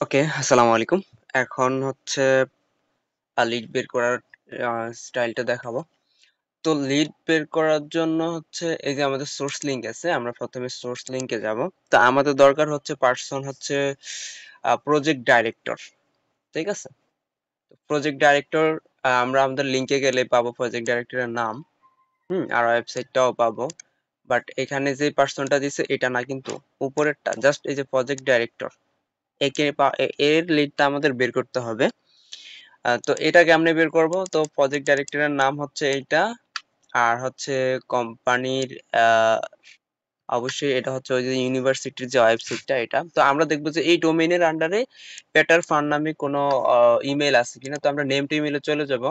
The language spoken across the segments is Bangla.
ওকে, আসসালামু আলাইকুম। এখন হচ্ছে লিড বের করার স্টাইলটা দেখাবো। তো লিড বের করার জন্য হচ্ছে এই যে আমাদের সোর্স লিঙ্ক আছে, আমরা প্রথমে সোর্স লিঙ্কে যাব। তো আমাদের দরকার হচ্ছে পার্সন হচ্ছে প্রজেক্ট ডাইরেক্টর, ঠিক আছে? প্রজেক্ট ডাইরেক্টর আমরা আমাদের লিঙ্কে গেলে পাবো প্রজেক্ট ডাইরেক্টরের নাম, আর ওয়েবসাইটটাও পাবো। বাট এখানে যে পার্সনটা দিছে এটা না, কিন্তু উপরেরটা জাস্ট এই যে প্রজেক্ট ডাইরেক্টর, এর লিডটা আমাদের বের করতে হবে। তো এটা কেমনে বের করব? তো প্রজেক্ট ডাইরেক্টরের নাম হচ্ছে এইটা, আর হচ্ছে কোম্পানির অবশ্যই এটা হচ্ছে ওই যে ইউনিভার্সিটির যে ওয়েবসাইটটা এটা। তো আমরা দেখবো যে এই ডোমেইনের আন্ডারে পেটার ফান নামে কোনো ইমেল আছে কিনা। তো আমরা নেম টু ইমেলে চলে যাব,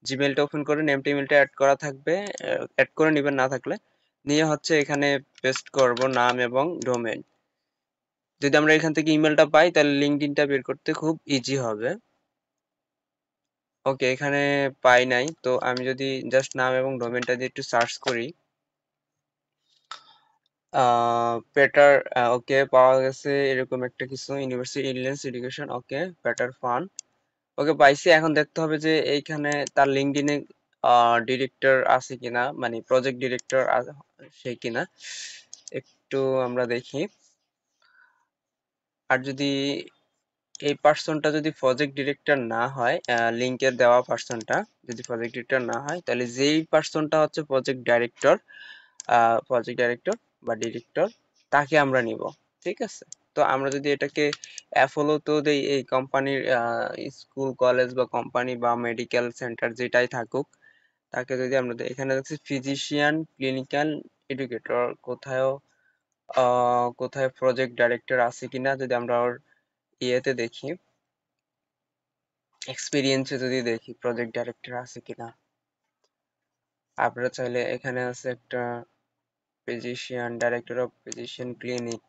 জিমেলটা ওপেন করে নেম টু ইমেলটা অ্যাড করা থাকবে, অ্যাড করে নেবেন না থাকলে। নিয়ে হচ্ছে এখানে পেস্ট করব নাম এবং ডোমেইন। যদি আমরা এখান থেকে ইমেলটা পাই তাহলে লিঙ্কডইনটা বের করতে খুব ইজি হবে। ওকে, এখানে পাই নাই। তো আমি যদি জাস্ট নাম এবং ডোমেনটা দিয়ে একটু সার্চ করি, পেটার, ওকে পাওয়া গেছে এরকম একটা কিছু, ইউনিভার্সিটি ইনল্যান্স এডুকেশন, ওকে পেটার ফান, ওকে পাইছি। এখন দেখতে হবে যে এইখানে তার লিঙ্কডইনে ডিরেক্টর আছে কিনা, মানে প্রজেক্ট ডিরেক্টর সে কিনা, একটু আমরা দেখি। আর যদি এই পার্সনটা যদি প্রজেক্ট ডিরেক্টর না হয়, লিংকের দেওয়া পার্সনটা যদি প্রজেক্ট ডিরেক্টর না হয়, তাহলে যেই পার্সনটা হচ্ছে প্রজেক্ট ডাইরেক্টর বা ডিরেক্টর, তাকে আমরা নিব। ঠিক আছে? তো আমরা যদি এটাকে অ্যাপোলো তো দেই, এই কোম্পানির স্কুল কলেজ বা কোম্পানি বা মেডিকেল সেন্টার যেটাই থাকুক, তাকে যদি আমরা দিই, এখানে দেখছি ফিজিশিয়ান ক্লিনিক্যাল এডুকেটর, কোথায় প্রজেক্ট ডাইরেক্টর আছে কিনা যদি আমরা ওর ইয়েতে দেখি, এক্সপিরিয়েন্সে যদি দেখি প্রজেক্ট ডাইরেক্টর আছে কিনা। আপনারা চাইলে এখানে আছে একটা physician, director of physician clinic.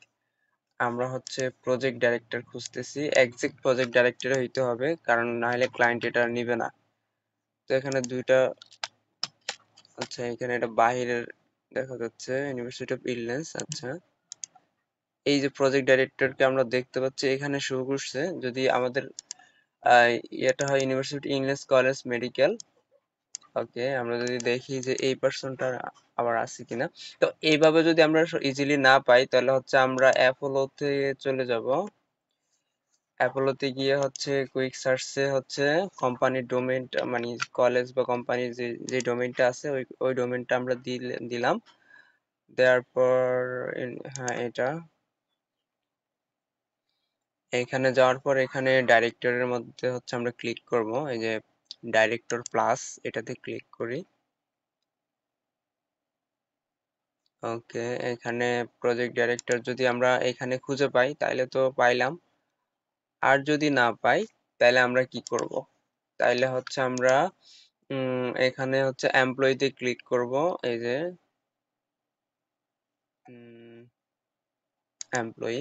আমরা হচ্ছে প্রজেক্ট ডাইরেক্টর খুঁজতেছি, এক্সাক্ট প্রজেক্ট ডাইরেক্টর হইতে হবে, কারণ না হলে ক্লায়েন্ট এটা নিবে না। তো এখানে দুইটা, আচ্ছা এখানে এটা বাহিরের দেখা যাচ্ছে, ইউনিভার্সিটি অফ ইলনেস। আচ্ছা, এই যে প্রজেক্ট ডাইরেক্টরকে আমরা দেখতে পাচ্ছি এখানে শো করছে। যদি আমাদের এটা হয় ইউনিভার্সিটি ইংলিশ কলেজ মেডিকেল, ওকে আমরা যদি দেখি যে এই পার্সনটা আবার আছে কিনা। তো এইভাবে যদি আমরা ইজিলি না পাই, তাহলে হচ্ছে আমরা অ্যাপোলোতে চলে যাব। অ্যাপোলোতে গিয়ে হচ্ছে কুইক সার্চে হচ্ছে কোম্পানির ডোমেইনটা, মানে কলেজ বা কোম্পানির যে যে ডোমেইনটা আছে, ওই ডোমেইনটা আমরা দিলাম। দেওয়ার পর হ্যাঁ এটা, এখানে যাওয়ার পর এখানে ডাইরেক্টরের মধ্যে হচ্ছে আমরা ক্লিক করব, এই যে ডাইরেক্টর প্লাস, এটাতে ক্লিক করি। ওকে, এখানে প্রজেক্ট ডাইরেক্টর যদি আমরা এখানে খুঁজে পাই তাহলে তো পাইলাম, আর যদি না পাই তাহলে আমরা কি করব? তাইলে হচ্ছে আমরা এখানে হচ্ছে এমপ্লয়িতে ক্লিক করব, এই যে এমপ্লয়ি,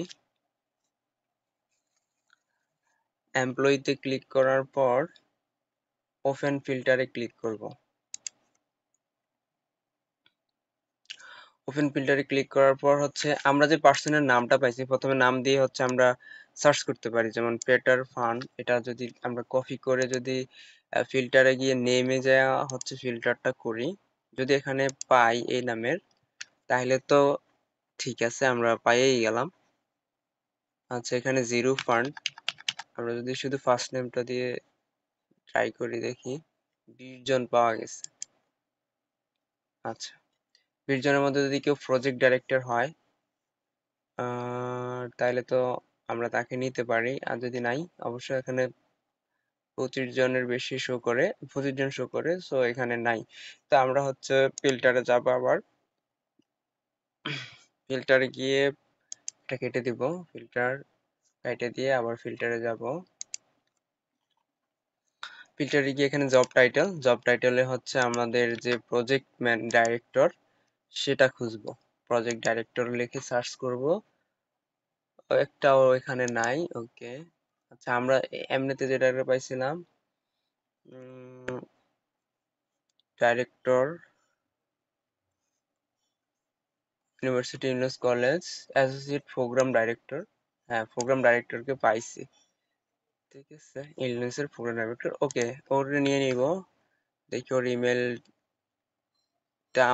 এমপ্লয়িতে ক্লিক করার পর ওপেন ফিল্টারে ক্লিক করব। ওপেন ফিল্টারে ক্লিক করার পর হচ্ছে আমরা যে পার্সনের নামটা পাইছি, প্রথমে নাম দিয়ে হচ্ছে আমরা সার্চ করতে পারি, যেমন পেটার ফান। এটা যদি আমরা কপি করে যদি ফিল্টারে গিয়ে নেমে যাওয়া হচ্ছে ফিল্টারটা করি, যদি এখানে পাই এই নামের, তাহলে তো ঠিক আছে, আমরা পাইয়েই গেলাম। আচ্ছা, এখানে জিরো ফান্ড, আমরা যদি শুধু ফার্স্ট নেমটা দিয়ে ট্রাই করি, দেখি 20 জন পাওয়া গেছে। আচ্ছা, 20 জনের মধ্যে যদি কেউ প্রজেক্ট ডাইরেক্টর হয়, তাইলে তো আমরা তাকে নিতে পারি। আর যদি নাই, অবশ্যই এখানে 25 জনের বেশি শো করে, 25 জন শো করে, সো এখানে নাই। তো আমরা হচ্ছে ফিল্টারে যাব, আবার ফিল্টারে গিয়ে এটা কেটে দিব, ফিল্টার কেটে দিয়ে আবার ফিল্টারে যাব। ফিল্টারে গিয়ে এখানে জব টাইটেলে হচ্ছে আমাদের যে প্রজেক্ট ডাইরেক্টর সেটা খুঁজবো। প্রজেক্ট ডাইরেক্টর লিখে সার্চ করব, একটাও এখানে নাই। ওকে, আচ্ছা আমরা এমনিতে যেটা পাইছিলাম, director university English college, associate program director, হ্যাঁ, প্রোগ্রাম ডাইরেক্টরকে পাইছি। ঠিক আছে, ইলিনয়েসের প্রোগ্রাম ডাইরেক্টর। ওকে, ওর নিয়ে নিব। দেখি ওর ইমেলটা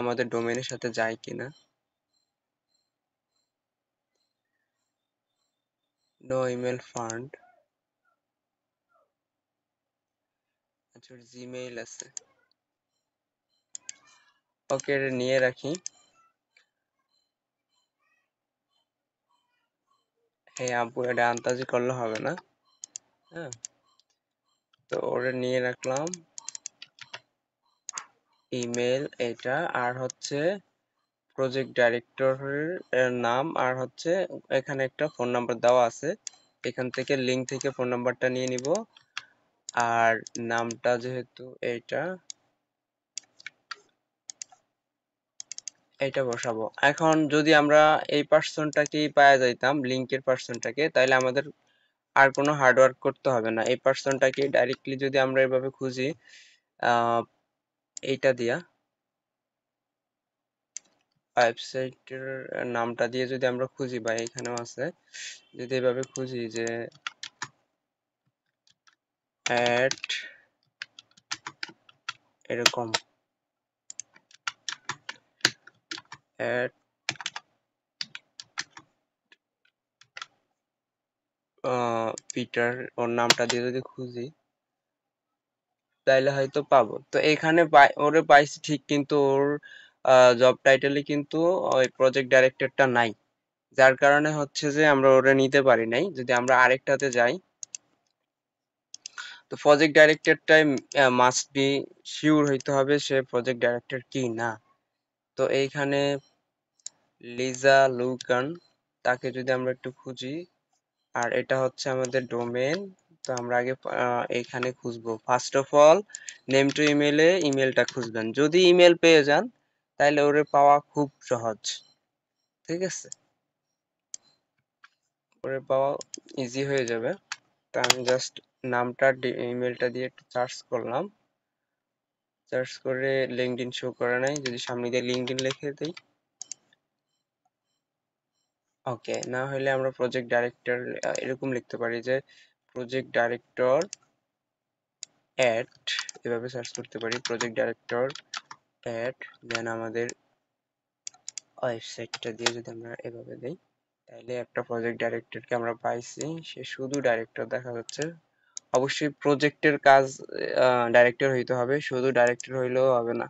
আমাদের ডোমেনের সাথে যায় কিনা। No email fund. আচ্ছা, ওর জিমেইল আছে। ওকে, এটা নিয়ে রাখি। হ্যাঁ আব্বু, এটা আন্দাজি করলে হবে না। হ্যাঁ, তো ওটা নিয়ে রাখলাম। ইমেল এটা, আর হচ্ছে প্রজেক্ট ডাইরেক্টরের নাম, আর হচ্ছে এখানে একটা ফোন নাম্বার দেওয়া আছে। এখান থেকে লিঙ্ক থেকে ফোন নাম্বারটা নিয়ে নিব। আর নামটা যেহেতু এইটা, এইটা বসাবো। এখন যদি আমরা এই পার্সনটাকেই পাওয়া যাইতাম, লিঙ্কের পার্সনটাকে, তাহলে আমাদের আর কোনো হার্ডওয়ার্ক করতে হবে না। এই পার্সনটাকে ডাইরেক্টলি যদি আমরা এভাবে খুঁজি, আহ এইটা দিয়া ওয়েবসাইটের নামটা দিয়ে যদি আমরা খুঁজি, বা এখানেও আছে, যদি এভাবে খুঁজি যে অ্যাট এরকম অ্যাট পিটার, ওর নামটা দিয়ে যদি খুঁজি, তাইলে হয়তো পাবো। তো এখানে ওরে পাইছি ঠিক, কিন্তু ওর জব টাইটেলে কিন্তু ওই প্রজেক্ট ডাইরেক্টরটা নাই। যার কারণে হচ্ছে যে আমরা ওরে নিতে পারি নাই। যদি আমরা আরেকটাতে যাই, তো প্রজেক্ট ডাইরেক্টরটাই মাস্ট বি শিওর হইতে হবে সে প্রজেক্ট ডাইরেক্টর কি না। তো এইখানে লিজা লুকান, তাকে যদি আমরা একটু খুঁজি, আর এটা হচ্ছে আমাদের ডোমেন। তো আমরা আগে এখানে খুঁজবো। First of all name to ইমেলে ইমেলটা খুঁজবেন। যদি ইমেল পেয়ে যান, তাহলে ওরে পাওয়া খুব সহজ। ঠিক আছে, ওরে পাওয়া ইজি হয়ে যাবে। তা আমি জাস্ট নামটা ইমেলটা দিয়ে একটু সার্চ করলাম। সার্চ করে লিঙ্কডইন শো করে নাই, যদি সামনে দিয়ে লিঙ্কডইন লিখে দিই। ওকে, না হলে আমরা প্রজেক্ট ডাইরেক্টর এরকম লিখতে পারি যে প্রজেক্ট ডাইরেক্টর অ্যাট, এভাবে সার্চ করতে পারি প্রজেক্ট ডাইরেক্টর অ্যাট, দেন আমাদের ওয়েবসাইটটা দিয়ে যদি আমরা এভাবে দিই, তাহলে একটা প্রজেক্ট ডাইরেক্টরকে আমরা পাইছি। সে শুধু ডাইরেক্টর দেখা যাচ্ছে। অবশ্যই প্রজেক্টের কাজ ডাইরেক্টর হইতে হবে, শুধু ডাইরেক্টর হইলেও হবে না।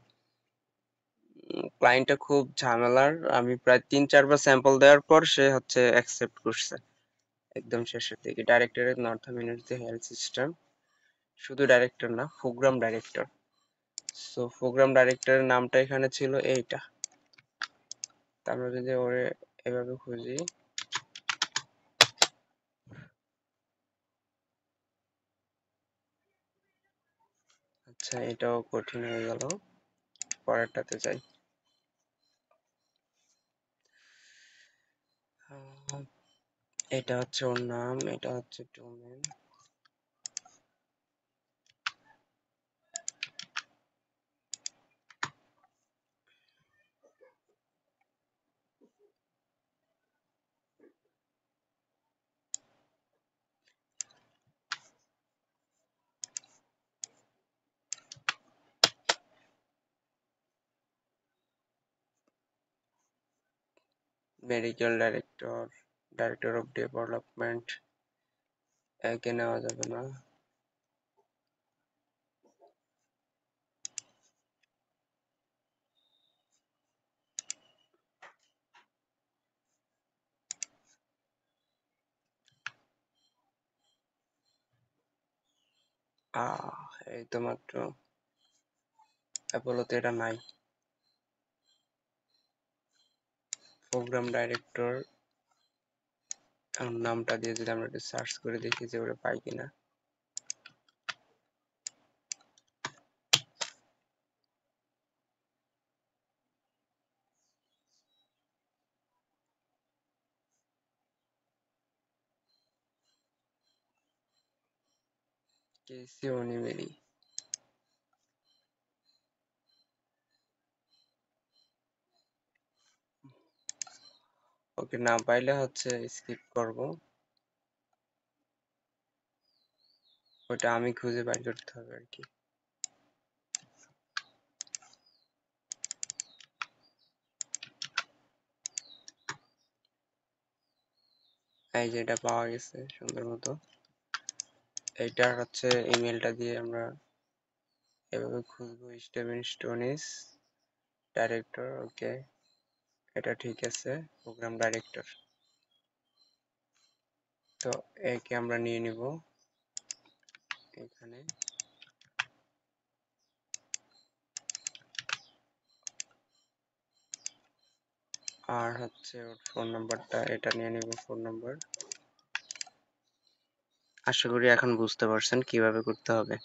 ক্লায়েন্টটা খুব ঝামেলার। আমি প্রায় 3-4 বার স্যাম্পল দেওয়ার পর সে হচ্ছে অ্যাকসেপ্ট করছে। একদম শেষের দিকে ডাইরেক্টরের নর্থ ইউনিভার্সিটি হেলথ সিস্টেম, শুধু ডাইরেক্টর না, প্রোগ্রাম ডাইরেক্টর। সো প্রোগ্রাম ডাইরেক্টরের নামটা এখানে ছিল এইটা। তা আমরা যদি ওরে এভাবে খুঁজি, আচ্ছা এটাও কঠিন হয়ে গেল। পরেরটাতে যাই। আহ, এটা হচ্ছে ওর নাম, এটা হচ্ছে domain. Medical director, director of development, একে নেওয়া যাবে না। এই তো মাত্র অ্যাপোলোতে এটা নাই। প্রোগ্রাম ডাইরেক্টর নামটা দিয়ে যদি আমরা একটু সার্চ করে দেখি যে ওরা পাই কিনা। কেসি অনিমেরি। ওকে, না পাইলে হচ্ছে স্কিপ করব। ওটা আমি খুঁজে বের করতে হবে আর কি। এই যে এটা পাওয়া গেছে সুন্দর মতো। এইটার হচ্ছে ইমেলটা দিয়ে আমরা এভাবে খুঁজবো। স্টেভেন স্টোনিস ডাইরেক্টর, ওকে, এটা ঠিক আছে, প্রোগ্রাম ডাইরেক্টর। তো একে আমরা নিয়ে নিব এখানে। আর হচ্ছে ওর ফোন নাম্বারটা, এটা নিয়ে নিব ফোন নাম্বার। আশা করি এখন বুঝতে পারছেন কিভাবে করতে হবে।